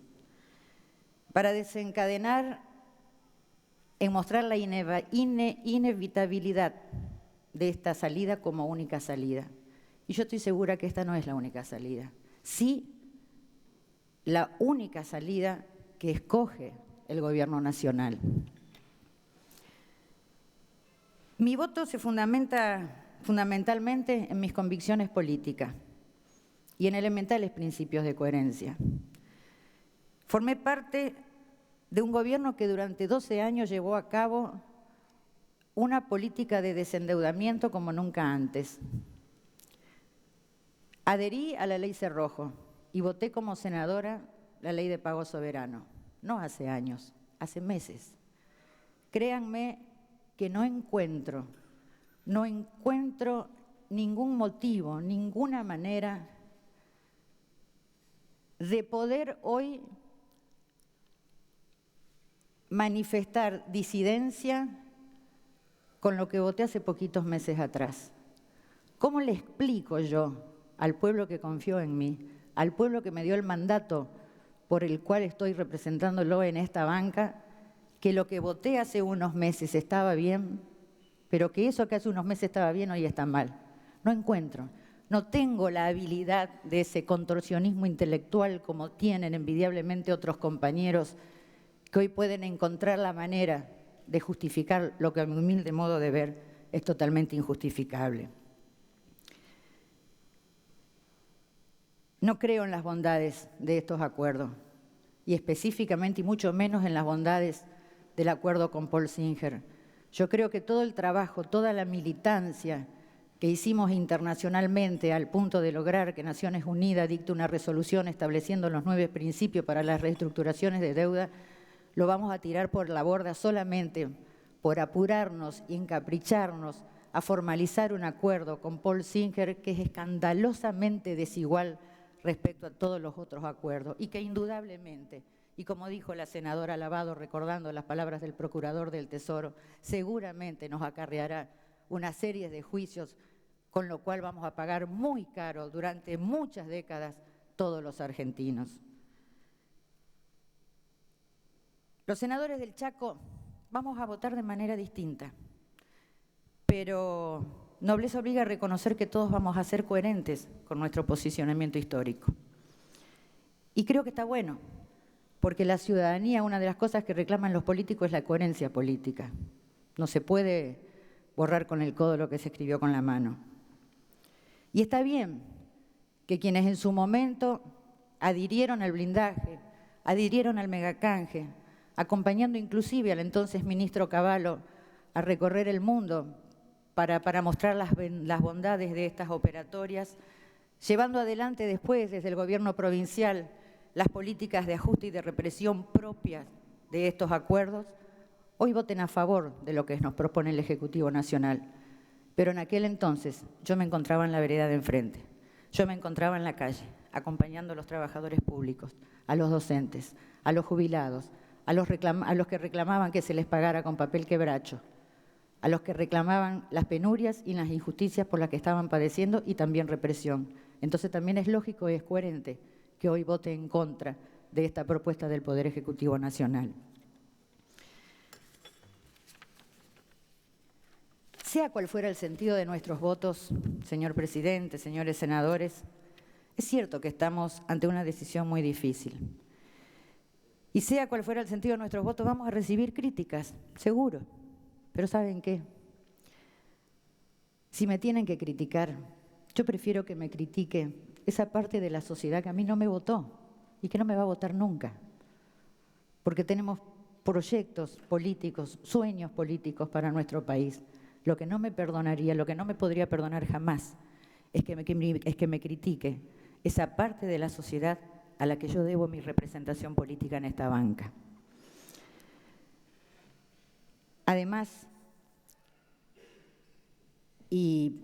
para desencadenar en mostrar la inevitabilidad de esta salida como única salida. Y yo estoy segura que esta no es la única salida. Sí, la única salida que escoge el Gobierno nacional. Mi voto se fundamenta fundamentalmente en mis convicciones políticas y en elementales principios de coherencia. Formé parte de un gobierno que durante 12 años llevó a cabo una política de desendeudamiento como nunca antes. Adherí a la ley Cerrojo y voté como senadora la ley de pago soberano, no hace años, hace meses. Créanme que no encuentro ningún motivo, ninguna manera de poder hoy manifestar disidencia con lo que voté hace poquitos meses atrás. ¿Cómo le explico yo al pueblo que confió en mí, al pueblo que me dio el mandato por el cual estoy representándolo en esta banca, que lo que voté hace unos meses estaba bien, pero que eso que hace unos meses estaba bien hoy está mal? No encuentro. No tengo la habilidad de ese contorsionismo intelectual como tienen envidiablemente otros compañeros que hoy pueden encontrar la manera de justificar lo que a mi humilde modo de ver es totalmente injustificable. No creo en las bondades de estos acuerdos y específicamente y mucho menos en las bondades del acuerdo con Paul Singer. Yo creo que todo el trabajo, toda la militancia que hicimos internacionalmente al punto de lograr que Naciones Unidas dicte una resolución estableciendo los 9 principios para las reestructuraciones de deuda, lo vamos a tirar por la borda solamente por apurarnos y encapricharnos a formalizar un acuerdo con Paul Singer que es escandalosamente desigual respecto a todos los otros acuerdos y que indudablemente, y como dijo la senadora Lavado recordando las palabras del Procurador del Tesoro, seguramente nos acarreará una serie de juicios con lo cual vamos a pagar muy caro durante muchas décadas todos los argentinos. Los senadores del Chaco vamos a votar de manera distinta, pero nobleza obliga a reconocer que todos vamos a ser coherentes con nuestro posicionamiento histórico. Y creo que está bueno, porque la ciudadanía, una de las cosas que reclaman los políticos es la coherencia política. No se puede borrar con el codo lo que se escribió con la mano. Y está bien que quienes en su momento adhirieron al blindaje, adhirieron al megacanje, acompañando inclusive al entonces ministro Cavallo a recorrer el mundo para mostrar las bondades de estas operatorias, llevando adelante después desde el gobierno provincial las políticas de ajuste y de represión propias de estos acuerdos, hoy voten a favor de lo que nos propone el Ejecutivo Nacional. Pero en aquel entonces yo me encontraba en la vereda de enfrente, yo me encontraba en la calle, acompañando a los trabajadores públicos, a los docentes, a los jubilados, a los que reclamaban que se les pagara con papel quebracho, a los que reclamaban las penurias y las injusticias por las que estaban padeciendo y también represión. Entonces también es lógico y es coherente que hoy vote en contra de esta propuesta del Poder Ejecutivo Nacional. Sea cual fuera el sentido de nuestros votos, señor presidente, señores senadores, es cierto que estamos ante una decisión muy difícil. Y sea cual fuera el sentido de nuestros votos, vamos a recibir críticas, seguro. Pero ¿saben qué? Si me tienen que criticar, yo prefiero que me critique esa parte de la sociedad que a mí no me votó y que no me va a votar nunca. Porque tenemos proyectos políticos, sueños políticos para nuestro país. Lo que no me perdonaría, lo que no me podría perdonar jamás es que me critique esa parte de la sociedad a la que yo debo mi representación política en esta banca. Además, y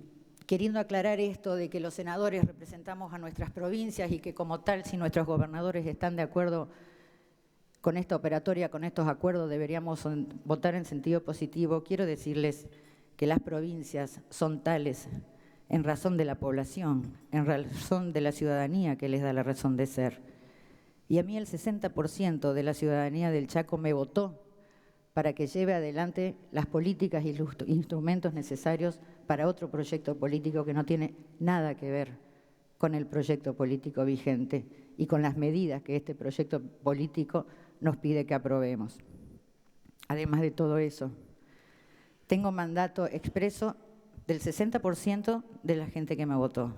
queriendo aclarar esto de que los senadores representamos a nuestras provincias y que como tal, si nuestros gobernadores están de acuerdo con esta operatoria, con estos acuerdos, deberíamos votar en sentido positivo, quiero decirles que las provincias son tales en razón de la población, en razón de la ciudadanía que les da la razón de ser. Y a mí el 60% de la ciudadanía del Chaco me votó para que lleve adelante las políticas y los instrumentos necesarios para otro proyecto político que no tiene nada que ver con el proyecto político vigente y con las medidas que este proyecto político nos pide que aprobemos. Además de todo eso, tengo mandato expreso del 60% de la gente que me votó,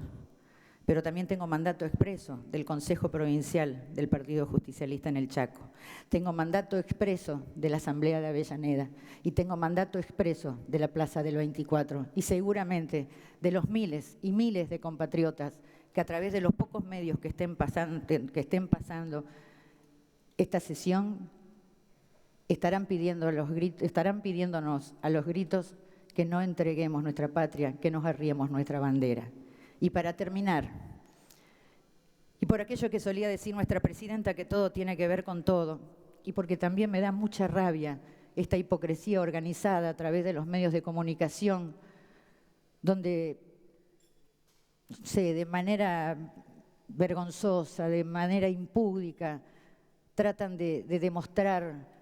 pero también tengo mandato expreso del Consejo Provincial del Partido Justicialista en el Chaco. Tengo mandato expreso de la Asamblea de Avellaneda y tengo mandato expreso de la Plaza del 24 y seguramente de los miles y miles de compatriotas que a través de los pocos medios que estén pasando esta sesión estarán pidiéndonos a los gritos que no entreguemos nuestra patria, que nos arriemos nuestra bandera. Y para terminar, y por aquello que solía decir nuestra presidenta, que todo tiene que ver con todo, y porque también me da mucha rabia esta hipocresía organizada a través de los medios de comunicación, donde de manera vergonzosa, de manera impúdica, tratan de demostrar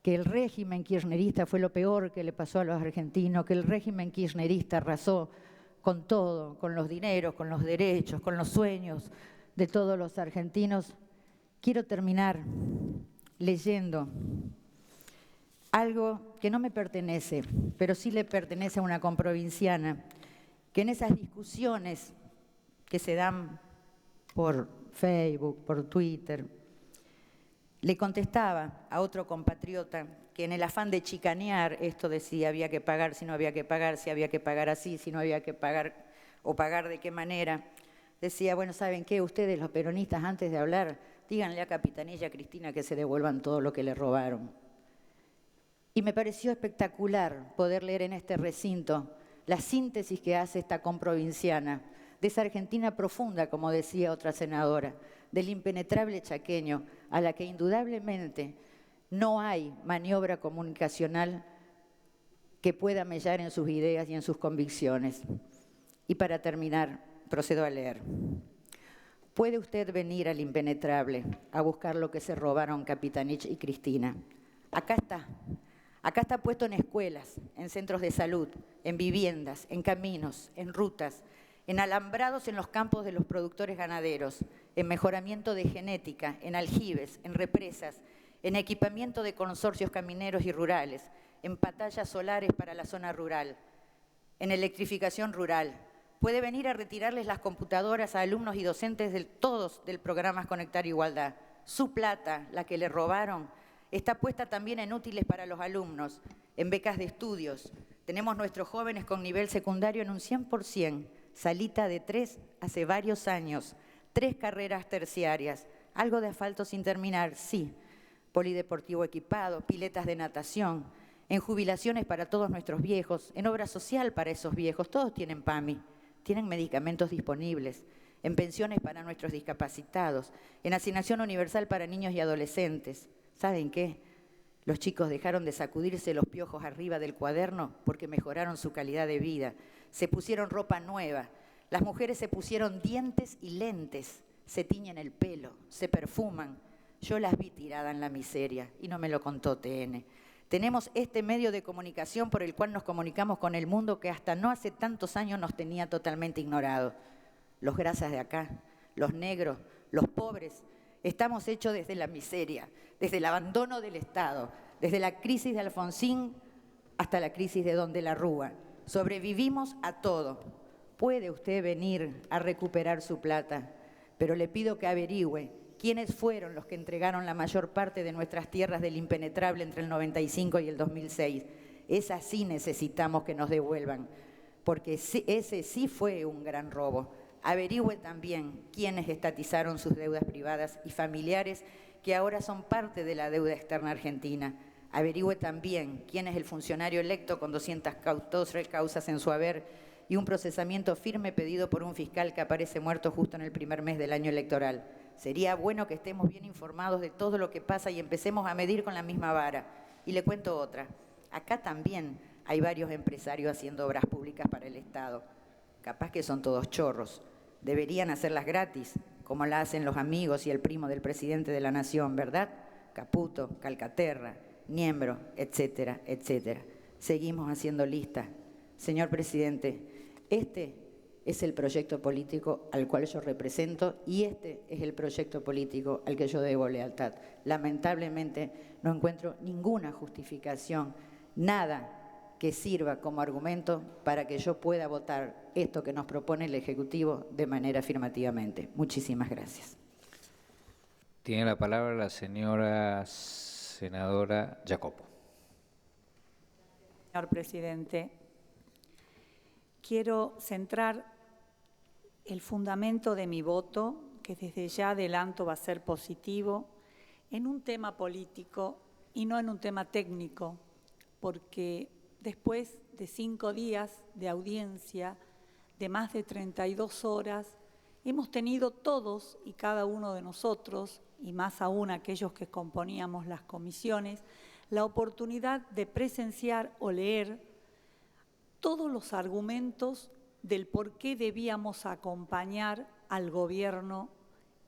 que el régimen kirchnerista fue lo peor que le pasó a los argentinos, que el régimen kirchnerista arrasó con todo, con los dineros, con los derechos, con los sueños de todos los argentinos. Quiero terminar leyendo algo que no me pertenece, pero sí le pertenece a una comprovinciana, que en esas discusiones que se dan por Facebook, por Twitter, le contestaba a otro compatriota que en el afán de chicanear esto de si había que pagar, si no había que pagar, si había que pagar así, si no había que pagar o pagar de qué manera, decía, bueno, ¿saben qué? Ustedes los peronistas antes de hablar, díganle a Capitanilla Cristina que se devuelvan todo lo que le robaron. Y me pareció espectacular poder leer en este recinto la síntesis que hace esta comprovinciana de esa Argentina profunda, como decía otra senadora, del impenetrable chaqueño, a la que indudablemente no hay maniobra comunicacional que pueda mellar en sus ideas y en sus convicciones. Y para terminar, procedo a leer. ¿Puede usted venir al impenetrable a buscar lo que se robaron Capitanich y Cristina? Acá está. Acá está puesto en escuelas, en centros de salud, en viviendas, en caminos, en rutas, en alambrados en los campos de los productores ganaderos, en mejoramiento de genética, en aljibes, en represas, en equipamiento de consorcios camineros y rurales, en pantallas solares para la zona rural, en electrificación rural. Puede venir a retirarles las computadoras a alumnos y docentes todos del programa Conectar Igualdad. Su plata, la que le robaron, está puesta también en útiles para los alumnos, en becas de estudios. Tenemos nuestros jóvenes con nivel secundario en un 100%, salita de 3 hace varios años, 3 carreras terciarias, algo de asfalto sin terminar, sí, polideportivo equipado, piletas de natación, en jubilaciones para todos nuestros viejos, en obra social para esos viejos, todos tienen PAMI, tienen medicamentos disponibles, en pensiones para nuestros discapacitados, en asignación universal para niños y adolescentes. ¿Saben qué? Los chicos dejaron de sacudirse los piojos arriba del cuaderno porque mejoraron su calidad de vida. Se pusieron ropa nueva. Las mujeres se pusieron dientes y lentes. Se tiñen el pelo, se perfuman. Yo las vi tiradas en la miseria y no me lo contó TN. Tenemos este medio de comunicación por el cual nos comunicamos con el mundo que hasta no hace tantos años nos tenía totalmente ignorados. Los grasas de acá, los negros, los pobres, estamos hechos desde la miseria, desde el abandono del Estado, desde la crisis de Alfonsín hasta la crisis de Don de la Rúa. Sobrevivimos a todo. Puede usted venir a recuperar su plata, pero le pido que averigüe quiénes fueron los que entregaron la mayor parte de nuestras tierras del impenetrable entre el 95 y el 2006. Esas sí necesitamos que nos devuelvan, porque ese sí fue un gran robo. Averigüe también quiénes estatizaron sus deudas privadas y familiares que ahora son parte de la deuda externa argentina. Averigüe también quién es el funcionario electo con 214 causas en su haber y un procesamiento firme pedido por un fiscal que aparece muerto justo en el primer mes del año electoral. Sería bueno que estemos bien informados de todo lo que pasa y empecemos a medir con la misma vara. Y le cuento otra. Acá también hay varios empresarios haciendo obras públicas para el Estado. Capaz que son todos chorros. Deberían hacerlas gratis, como la hacen los amigos y el primo del presidente de la Nación, ¿verdad? Caputo, Calcaterra, Niembro, etcétera, etcétera. Seguimos haciendo listas. Señor presidente, este es el proyecto político al cual yo represento y este es el proyecto político al que yo debo lealtad. Lamentablemente no encuentro ninguna justificación, nada que sirva como argumento para que yo pueda votar esto que nos propone el Ejecutivo de manera afirmativamente. Muchísimas gracias. Tiene la palabra la señora senadora Jacopo. Señor presidente, quiero centrar el fundamento de mi voto, que desde ya adelanto va a ser positivo, en un tema político y no en un tema técnico, porque después de 5 días de audiencia, de más de 32 horas, hemos tenido todos y cada uno de nosotros, y más aún aquellos que componíamos las comisiones, la oportunidad de presenciar o leer todos los argumentos del por qué debíamos acompañar al gobierno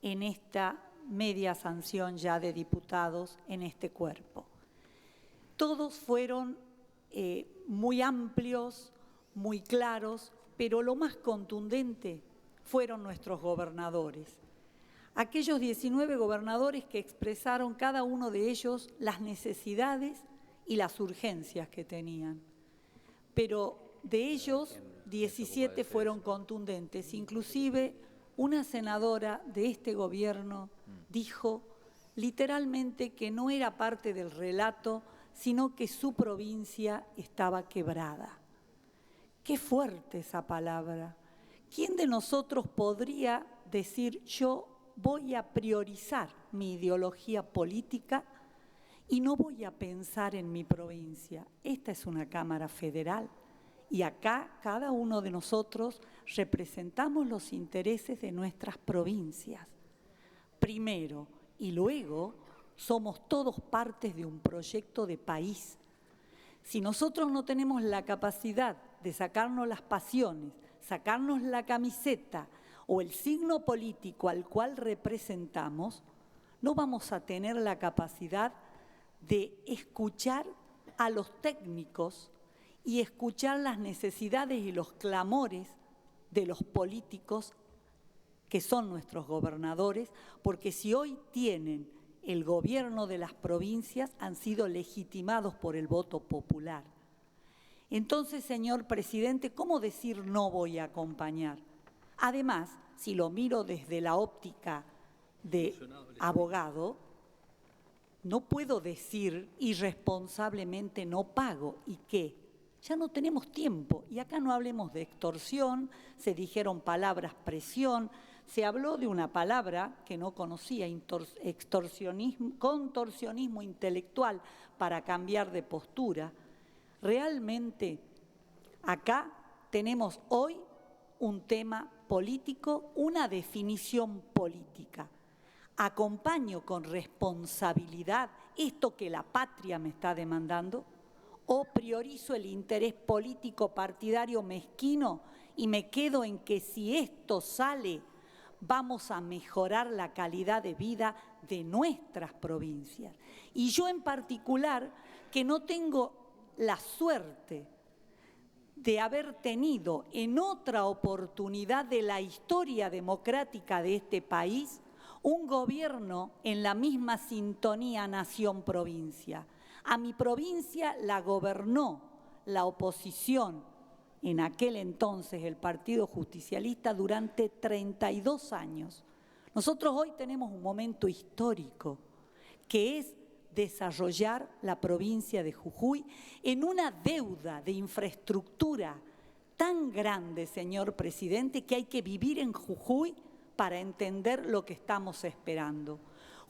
en esta media sanción ya de diputados en este cuerpo. Todos fueron muy amplios, muy claros, pero lo más contundente fueron nuestros gobernadores. Aquellos 19 gobernadores que expresaron cada uno de ellos las necesidades y las urgencias que tenían. Pero de ellos, 17 fueron contundentes. Inclusive, una senadora de este gobierno dijo literalmente que no era parte del relato, sino que su provincia estaba quebrada. Qué fuerte esa palabra. ¿Quién de nosotros podría decir yo voy a priorizar mi ideología política y no voy a pensar en mi provincia? Esta es una Cámara Federal y acá cada uno de nosotros representamos los intereses de nuestras provincias. Primero y luego somos todos partes de un proyecto de país. Si nosotros no tenemos la capacidad de sacarnos las pasiones, sacarnos la camiseta o el signo político al cual representamos, no vamos a tener la capacidad de escuchar a los técnicos y escuchar las necesidades y los clamores de los políticos que son nuestros gobernadores, porque si hoy tienen el gobierno de las provincias, han sido legitimados por el voto popular. Entonces, señor presidente, ¿cómo decir no voy a acompañar? Además, si lo miro desde la óptica de abogado, no puedo decir irresponsablemente no pago. ¿Y qué? Ya no tenemos tiempo. Y acá no hablemos de extorsión, se dijeron palabras presión, se habló de una palabra que no conocía, contorsionismo intelectual para cambiar de postura. Realmente acá tenemos hoy un tema político, una definición política. ¿Acompaño con responsabilidad esto que la patria me está demandando? ¿O priorizo el interés político partidario mezquino y me quedo en que si esto sale, vamos a mejorar la calidad de vida de nuestras provincias? Y yo en particular, que no tengo la suerte de haber tenido en otra oportunidad de la historia democrática de este país un gobierno en la misma sintonía nación-provincia. A mi provincia la gobernó la oposición, en aquel entonces el Partido Justicialista, durante 32 años. Nosotros hoy tenemos un momento histórico, que es desarrollar la provincia de Jujuy en una deuda de infraestructura tan grande, señor presidente, que hay que vivir en Jujuy para entender lo que estamos esperando.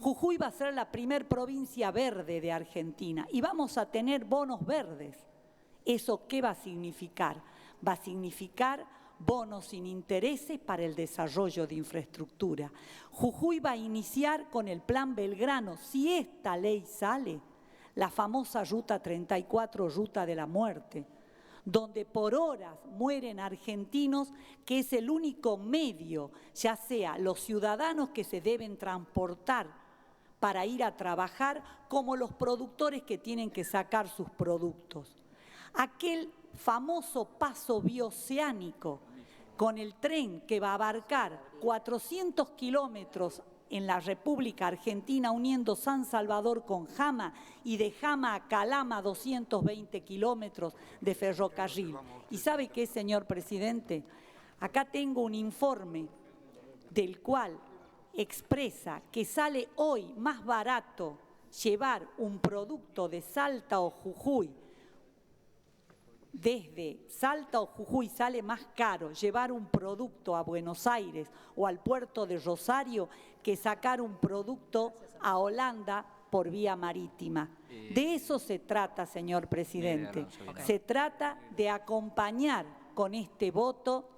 Jujuy va a ser la primer provincia verde de Argentina y vamos a tener bonos verdes. ¿Eso qué va a significar? Va a significar bonos sin intereses para el desarrollo de infraestructura. Jujuy va a iniciar con el Plan Belgrano, si esta ley sale, la famosa Ruta 34, Ruta de la Muerte, donde por horas mueren argentinos, que es el único medio, ya sea los ciudadanos que se deben transportar para ir a trabajar, como los productores que tienen que sacar sus productos. Aquel famoso paso bioceánico con el tren que va a abarcar 400 kilómetros en la República Argentina, uniendo San Salvador con Jama, y de Jama a Calama 220 kilómetros de ferrocarril. ¿Y sabe qué, señor presidente? Acá tengo un informe del cual expresa que sale hoy más barato llevar un producto de Salta o Jujuy. Desde Salta o Jujuy sale más caro llevar un producto a Buenos Aires o al puerto de Rosario que sacar un producto a Holanda por vía marítima. De eso se trata, señor presidente. Se trata de acompañar con este voto,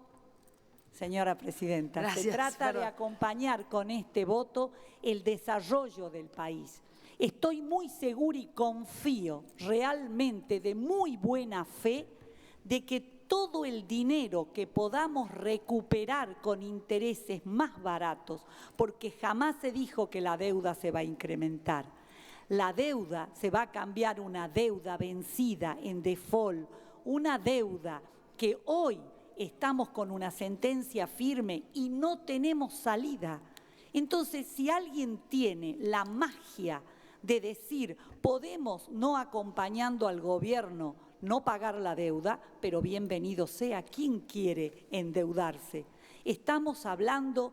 señora presidenta, se trata de acompañar con este voto el desarrollo del país. Estoy muy segura y confío realmente de muy buena fe de que todo el dinero que podamos recuperar con intereses más baratos, porque jamás se dijo que la deuda se va a incrementar. La deuda se va a cambiar una deuda vencida en default, una deuda que hoy estamos con una sentencia firme y no tenemos salida. Entonces, si alguien tiene la magia de decir, podemos, no acompañando al gobierno, no pagar la deuda, pero bienvenido sea quien quiere endeudarse. Estamos hablando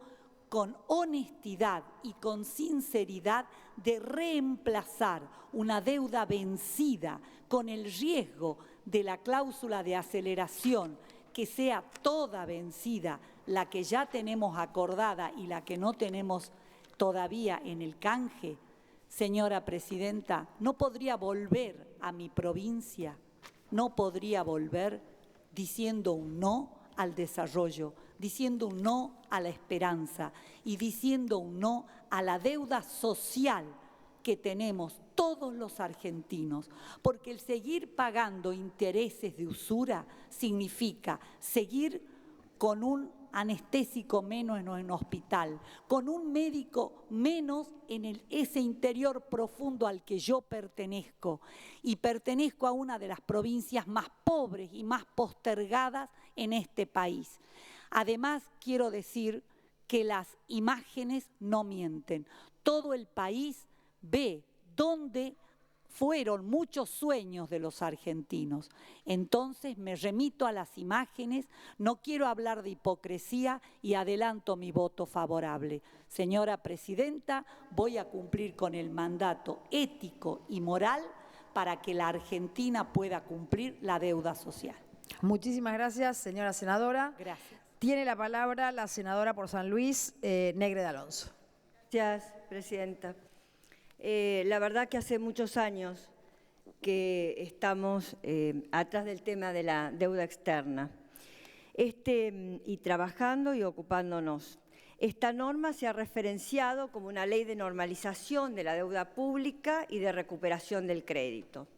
con honestidad y con sinceridad de reemplazar una deuda vencida con el riesgo de la cláusula de aceleración, que sea toda vencida, la que ya tenemos acordada y la que no tenemos todavía en el canje. Señora presidenta, ¿no podría volver a mi provincia? ¿No podría volver diciendo un no al desarrollo, diciendo un no a la esperanza y diciendo un no a la deuda social que tenemos todos los argentinos? Porque el seguir pagando intereses de usura significa seguir con un anestésico menos en un hospital, con un médico menos en ese interior profundo al que yo pertenezco, y pertenezco a una de las provincias más pobres y más postergadas en este país. Además, quiero decir que las imágenes no mienten. Todo el país ve dónde fueron muchos sueños de los argentinos. Entonces me remito a las imágenes, no quiero hablar de hipocresía y adelanto mi voto favorable. Señora presidenta, voy a cumplir con el mandato ético y moral para que la Argentina pueda cumplir la deuda social. Muchísimas gracias, señora senadora. Gracias. Tiene la palabra la senadora por San Luis, Negre de Alonso. Gracias, presidenta. La verdad que hace muchos años que estamos atrás del tema de la deuda externa y trabajando y ocupándonos. Esta norma se ha referenciado como una ley de normalización de la deuda pública y de recuperación del crédito.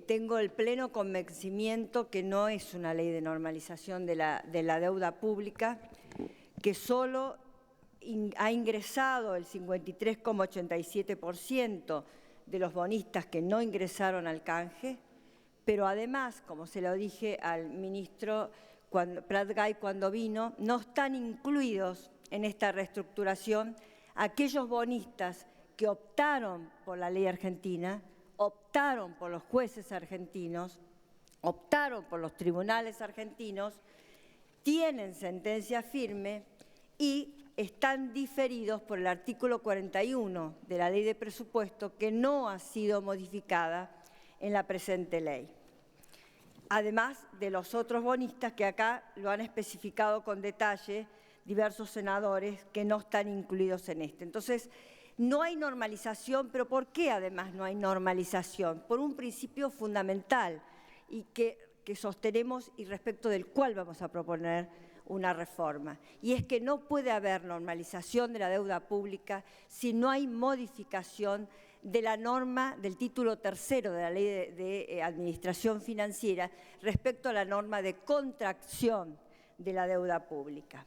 Tengo el pleno convencimiento que no es una ley de normalización de la deuda pública, que solo ha ingresado el 53,87% de los bonistas que no ingresaron al canje, pero además, como se lo dije al ministro Prat-Gay cuando vino, no están incluidos en esta reestructuración aquellos bonistas que optaron por la ley argentina, optaron por los jueces argentinos, optaron por los tribunales argentinos, tienen sentencia firme y están diferidos por el artículo 41 de la Ley de Presupuesto, que no ha sido modificada en la presente ley. Además de los otros bonistas que acá lo han especificado con detalle diversos senadores que no están incluidos en este. Entonces, no hay normalización, pero ¿por qué además no hay normalización? Por un principio fundamental y que sostenemos y respecto del cual vamos a proponer una reforma, y es que no puede haber normalización de la deuda pública si no hay modificación de la norma del título tercero de la Ley de Administración Financiera respecto a la norma de contracción de la deuda pública.